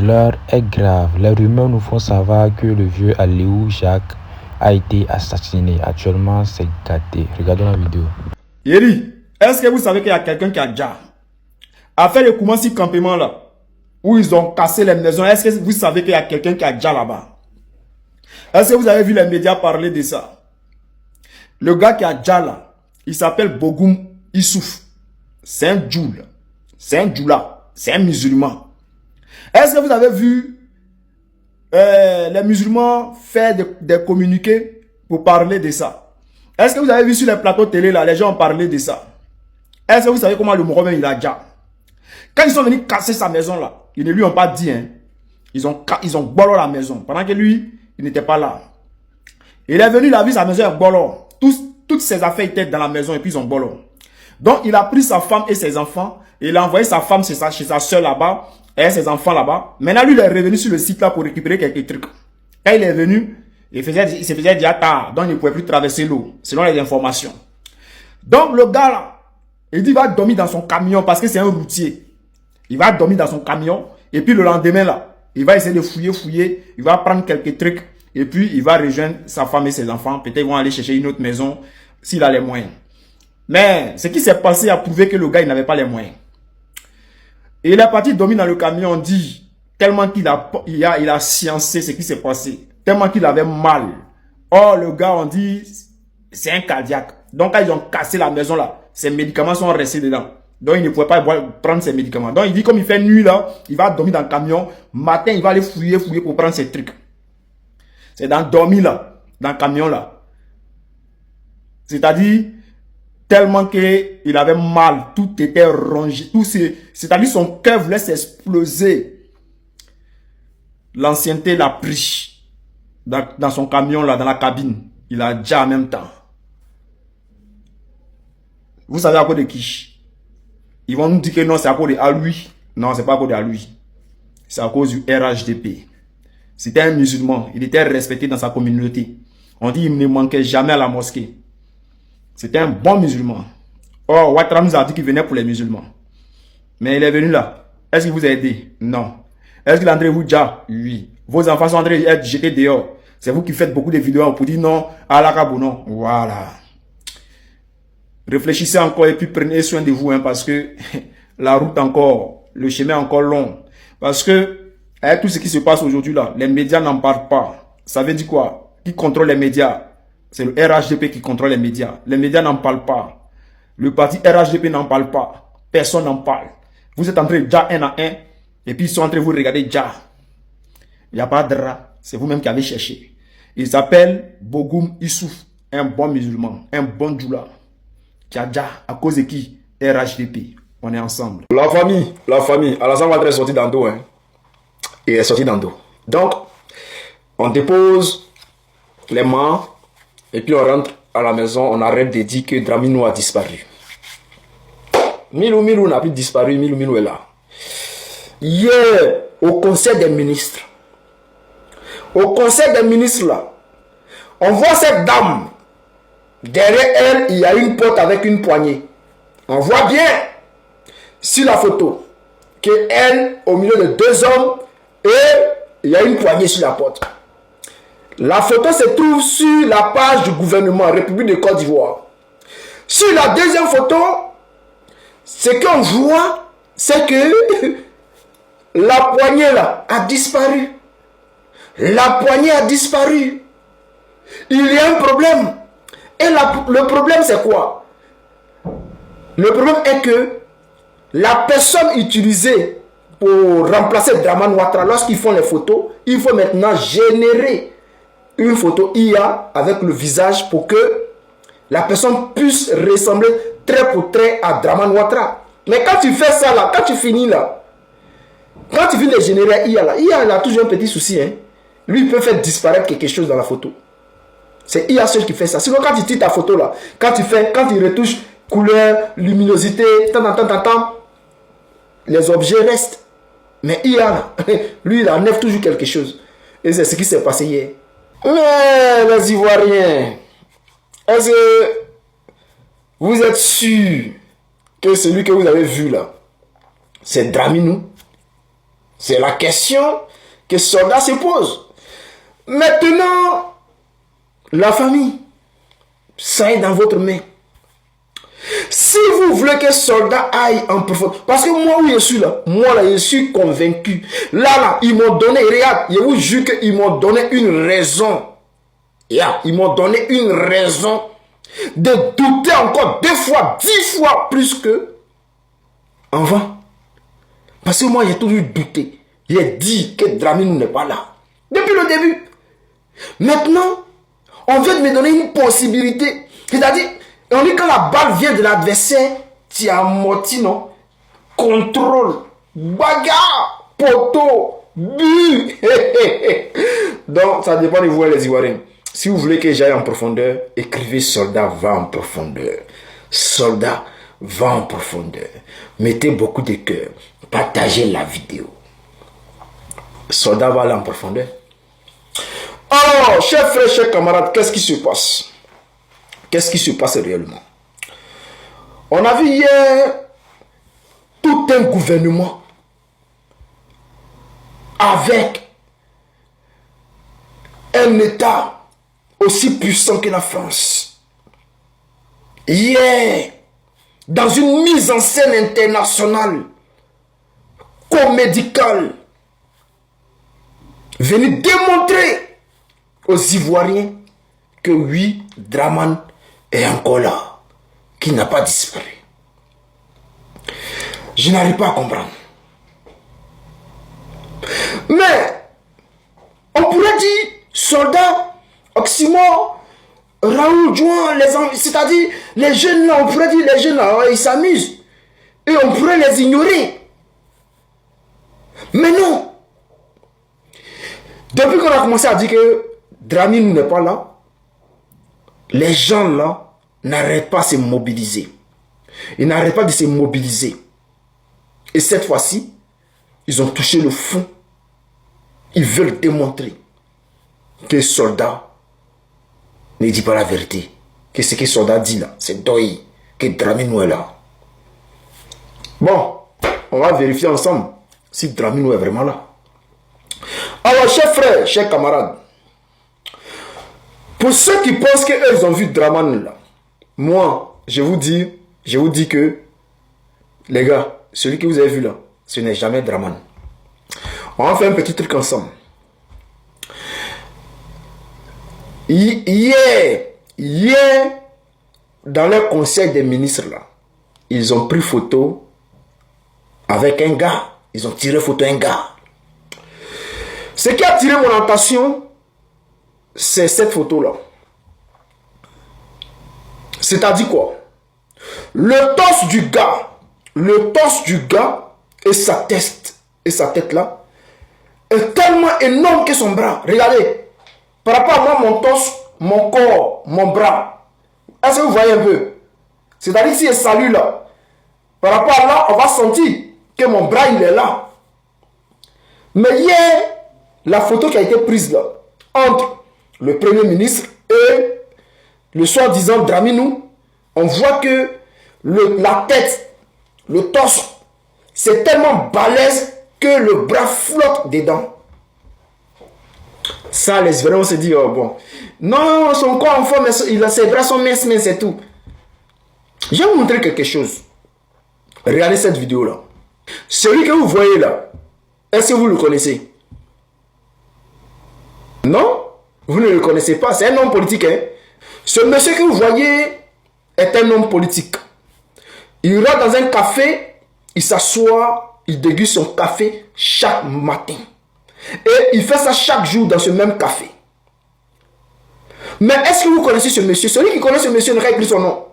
L'heure est grave. Les rumeurs nous font savoir que le vieux Aléou Jacques a été assassiné. Actuellement, c'est gâté. Regardons la vidéo. Yeri, est-ce que vous savez qu'il y a quelqu'un qui a déjà fait le Koumassi campement là, où ils ont cassé les maisons? Est-ce que vous savez qu'il y a quelqu'un qui a déjà là-bas? Est-ce que vous avez vu les médias parler de ça? Le gars qui a déjà là, il s'appelle Bogoum Issouf. C'est un djoul. C'est un djoula. C'est un musulman. Est-ce que vous avez vu les musulmans faire des communiqués pour parler de ça? Est-ce que vous avez vu sur les plateaux télé là, les gens ont parlé de ça? Est-ce que vous savez comment le Mohamed il a déjà? Quand ils sont venus casser sa maison là, ils ne lui ont pas dit, hein. Ils ont bolé la maison. Pendant que lui, il n'était pas là. Il est venu, il a vu sa maison est bolo. Toutes ses affaires étaient dans la maison et puis ils ont bolo. Donc il a pris sa femme et ses enfants. Et il a envoyé sa femme chez sa soeur là-bas. Et ses enfants là-bas. Maintenant lui il est revenu sur le site là pour récupérer quelques trucs. Quand il est venu, il se faisait déjà tard. Donc il ne pouvait plus traverser l'eau. Selon les informations. Donc le gars là, il dit qu'il va dormir dans son camion parce que c'est un routier. Il va dormir dans son camion. Et puis le lendemain là, il va essayer de fouiller. Il va prendre quelques trucs. Et puis il va rejoindre sa femme et ses enfants. Peut-être ils vont aller chercher une autre maison s'il a les moyens. Mais ce qui s'est passé a prouvé que le gars il n'avait pas les moyens. Et il est parti dormir dans le camion, on dit, tellement qu'il a sciencé ce qui s'est passé. Tellement qu'il avait mal. Oh, le gars, on dit, c'est un cardiaque. Donc quand ils ont cassé la maison là, ses médicaments sont restés dedans. Donc il ne pouvait pas prendre ses médicaments. Donc il dit comme il fait nuit là, il va dormir dans le camion. Matin, il va aller fouiller pour prendre ses trucs. C'est dans dormir là, dans le camion là. C'est-à-dire, tellement qu'il avait mal, tout était rongé, c'est-à-dire son cœur voulait s'exploser. L'ancienneté l'a pris dans son camion là, dans la cabine. Il a déjà en même temps. Vous savez à cause de qui? Ils vont nous dire que non, c'est à cause de lui. Non, c'est pas à cause de lui. C'est à cause du RHDP. C'était un musulman. Il était respecté dans sa communauté. On dit qu'il ne manquait jamais à la mosquée. C'était un bon musulman. Oh, Ouattara nous a dit qu'il venait pour les musulmans. Mais il est venu là. Est-ce qu'il vous a aidé? Non. Est-ce qu'il a entré vous déjà? Oui. Vos enfants sont en train d'être jetés dehors. C'est vous qui faites beaucoup de vidéos pour dire non, à la cabou non. Voilà. Réfléchissez encore et puis prenez soin de vous, hein, parce que la route encore, le chemin est encore long. Parce que, avec tout ce qui se passe aujourd'hui là, les médias n'en parlent pas. Ça veut dire quoi? Qui contrôle les médias? C'est le RHDP qui contrôle les médias. Les médias n'en parlent pas. Le parti RHDP n'en parle pas. Personne n'en parle. Vous êtes entré déjà un à un. Et puis ils sont en train de vous regarder déjà. Il n'y a pas de rat. C'est vous-même qui avez cherché. Il s'appelle Bogoum Issouf. Un bon musulman. Un bon djoula. Qui a déjà, à cause de qui? RHDP. On est ensemble. La famille. Alassane Ouattara est sorti d'Ando. Hein. Il est sorti d'Ando. Donc, on dépose les mains. Et puis on rentre à la maison, on arrête de dire que Draminou a disparu. Milou n'a plus disparu, Milou est là. Hier, au conseil des ministres, là, on voit cette dame. Derrière elle, il y a une porte avec une poignée. On voit bien sur la photo que elle, au milieu de deux hommes, et il y a une poignée sur la porte. La photo se trouve sur la page du gouvernement République de Côte d'Ivoire. Sur la deuxième photo, ce qu'on voit, c'est que la poignée là a disparu. La poignée a disparu. Il y a un problème. Et le problème c'est quoi? Le problème est que la personne utilisée pour remplacer Dramane Ouattara lorsqu'ils font les photos, il faut maintenant générer une photo IA avec le visage pour que la personne puisse ressembler trait pour trait à Dramane Ouattara. Mais quand tu fais ça là, quand tu finis là, quand tu finis de générer IA là, IA a toujours un petit souci. Hein. Lui, il peut faire disparaître quelque chose dans la photo. C'est IA seul qui fait ça. Sinon, quand tu tires ta photo là, quand il retouche couleur, luminosité, les objets restent. Mais IA là, lui, il enlève toujours quelque chose. Et c'est ce qui s'est passé hier. Mais les Ivoiriens, est-ce que vous êtes sûr que celui que vous avez vu là, c'est Draminou? C'est la question que Soldat se pose. Maintenant, la famille, ça est dans votre main. Si vous voulez que Soldat aille en profondeur, parce que moi où je suis là, moi là je suis convaincu. Là, ils m'ont donné, regarde, je vous jure qu'ils m'ont donné une raison. Yeah, ils m'ont donné une raison de douter encore 2 fois, 10 fois plus que avant. Parce que moi j'ai toujours douté. J'ai dit que Dramini n'est pas là. Depuis le début. Maintenant, on vient de me donner une possibilité. C'est-à-dire, on dit quand la balle vient de l'adversaire, tu as amorti, non? Contrôle, bagarre, poteau, but. Donc, ça dépend de vous, les Ivoiriens. Si vous voulez que j'aille en profondeur, écrivez Soldat va en profondeur. Soldat va en profondeur. Mettez beaucoup de cœur. Partagez la vidéo. Soldat va aller en profondeur. Alors, chers frères, chers camarades, qu'est-ce qui se passe? Qu'est-ce qui se passe réellement? On a vu hier tout un gouvernement avec un État aussi puissant que la France. Hier, dans une mise en scène internationale, comédicale, venu démontrer aux Ivoiriens que oui, Dramane est encore là, qui n'a pas disparu. Je n'arrive pas à comprendre. Mais, on pourrait dire, soldats, Oxymore, Raoul Jouan, c'est-à-dire les jeunes là, on pourrait dire les jeunes là, ils s'amusent. Et on pourrait les ignorer. Mais non. Depuis qu'on a commencé à dire que Dramini n'est pas là, les gens là n'arrêtent pas de se mobiliser. Ils n'arrêtent pas de se mobiliser. Et cette fois-ci, ils ont touché le fond. Ils veulent démontrer que le soldat ne dit pas la vérité. Que ce que le soldat dit là, c'est Doi, que Dramini est là. Bon, on va vérifier ensemble si Dramini est vraiment là. Alors, chers frères, chers camarades, pour ceux qui pensent qu'ils ont vu Dramane là, moi, je vous dis que, les gars, celui que vous avez vu là, ce n'est jamais Dramane. On va faire un petit truc ensemble. Hier, dans le conseil des ministres là, ils ont pris photo avec un gars. Ils ont tiré photo un gars. Ce qui a attiré mon attention, c'est cette photo-là. C'est-à-dire quoi? Le torse du gars et sa tête-là est tellement énorme que son bras. Regardez, par rapport à moi, mon torse, mon corps, mon bras. Est-ce que vous voyez un peu? C'est-à-dire si je salue là, par rapport à là, on va sentir que mon bras, il est là. Mais hier, la photo qui a été prise là, entre le Premier ministre et le soi-disant Dramini, on voit que la tête, le torse, c'est tellement balèze que le bras flotte dedans. Ça, les Ivoiriens se disent, oh bon, non, son corps en forme, ses bras sont minces, c'est tout. Je vais vous montrer quelque chose. Regardez cette vidéo là. Celui que vous voyez là, est-ce que vous le connaissez? Non, vous ne le connaissez pas. C'est un homme politique. Hein? Ce monsieur que vous voyez est un homme politique. Il rentre dans un café, il s'assoit, il déguste son café chaque matin. Et il fait ça chaque jour dans ce même café. Mais est-ce que vous connaissez ce monsieur? Celui qui connaît ce monsieur n'a pas écrit son nom.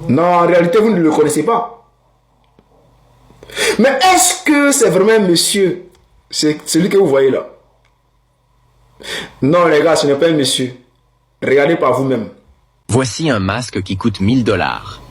Non, en réalité, vous ne le connaissez pas. Mais est-ce que c'est vraiment un monsieur? C'est celui que vous voyez là. Non, les gars, ce n'est pas un monsieur. Regardez par vous-même. Voici un masque qui coûte 1000 $.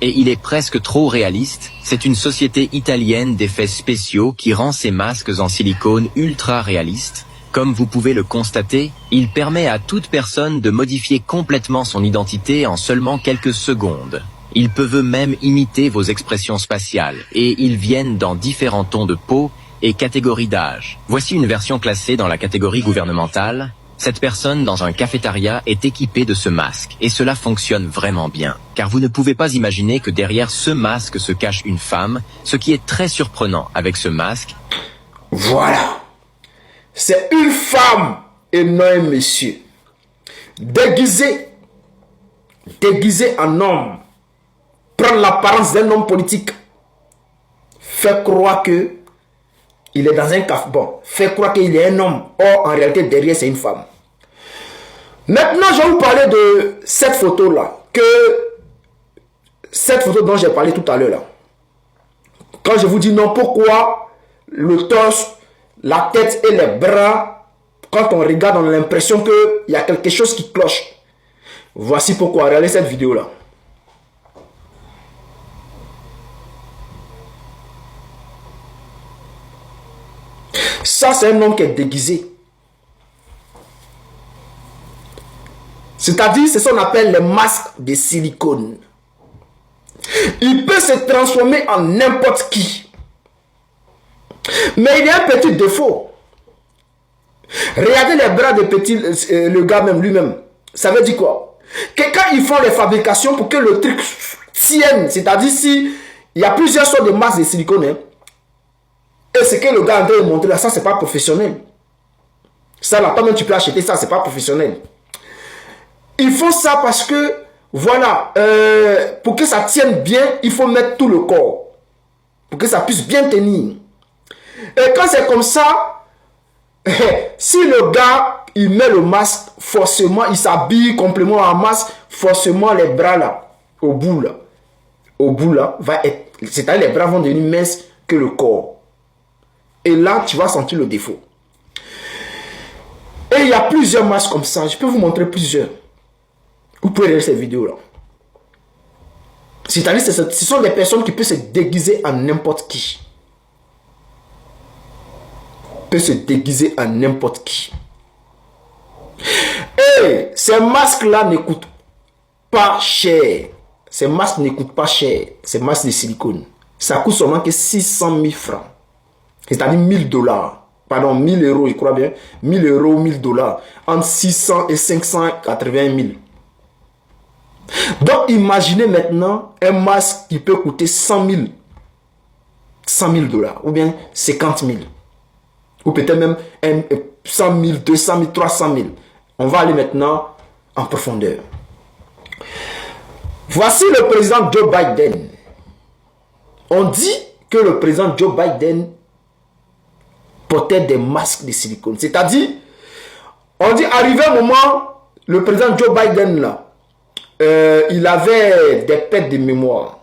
Et il est presque trop réaliste. C'est une société italienne d'effets spéciaux qui rend ces masques en silicone ultra réalistes. Comme vous pouvez le constater, il permet à toute personne de modifier complètement son identité en seulement quelques secondes. Ils peuvent même imiter vos expressions spatiales et ils viennent dans différents tons de peau et catégories d'âge. Voici une version classée dans la catégorie gouvernementale. Cette personne dans un cafétéria est équipée de ce masque et cela fonctionne vraiment bien. Car vous ne pouvez pas imaginer que derrière ce masque se cache une femme, ce qui est très surprenant avec ce masque. Voilà. C'est une femme et non un monsieur. Déguisé en homme. Prendre l'apparence d'un homme politique. Fait croire que il est dans un café. Bon, fait croire qu'il est un homme. Or, en réalité, derrière, c'est une femme. Maintenant, je vais vous parler de cette photo-là. Cette photo dont j'ai parlé tout à l'heure. Quand je vous dis non, pourquoi le torse, la tête et les bras, quand on regarde, on a l'impression qu'il y a quelque chose qui cloche. Voici pourquoi. Regardez cette vidéo-là. Ça, c'est un homme qui est déguisé. C'est-à-dire, c'est ce qu'on appelle les masques de silicone. Il peut se transformer en n'importe qui. Mais il y a un petit défaut. Regardez les bras de petit, le gars même lui-même. Ça veut dire quoi? Que quand ils font les fabrications pour que le truc tienne, c'est-à-dire si il y a plusieurs sortes de masques de silicone, hein, et ce que le gars est en train de montrer là, ça c'est pas professionnel. Ça là, toi-même tu peux acheter ça, c'est pas professionnel. Ils font ça parce que, voilà, pour que ça tienne bien, il faut mettre tout le corps. Pour que ça puisse bien tenir. Et quand c'est comme ça, si le gars, il met le masque, forcément, il s'habille complètement en masque, forcément les bras là, au bout là, va être, c'est-à-dire les bras vont devenir minces que le corps. Et là, tu vas sentir le défaut. Et il y a plusieurs masques comme ça. Je peux vous montrer plusieurs. Vous pouvez regarder cette vidéo-là. C'est-à-dire ce sont des personnes qui peuvent se déguiser en n'importe qui. Peuvent se déguiser en n'importe qui. Et ces masques-là ne coûtent pas cher. Ces masques ne coûtent pas cher. Ces masques de silicone. Ça coûte seulement que 600 000 francs. C'est-à-dire 1000 $. Pardon, 1000 €, je crois bien. 1000 €, 1000 $. Entre 600 et 580 000. Donc, imaginez maintenant un masque qui peut coûter 100 000 $. Ou bien 50 000. Ou peut-être même 100 000, 200 000, 300 000. On va aller maintenant en profondeur. Voici le président Joe Biden. On dit que le président Joe Biden portait des masques de silicone. C'est-à-dire, on dit, arrivé un moment, le président Joe Biden, là, il avait des pertes de mémoire.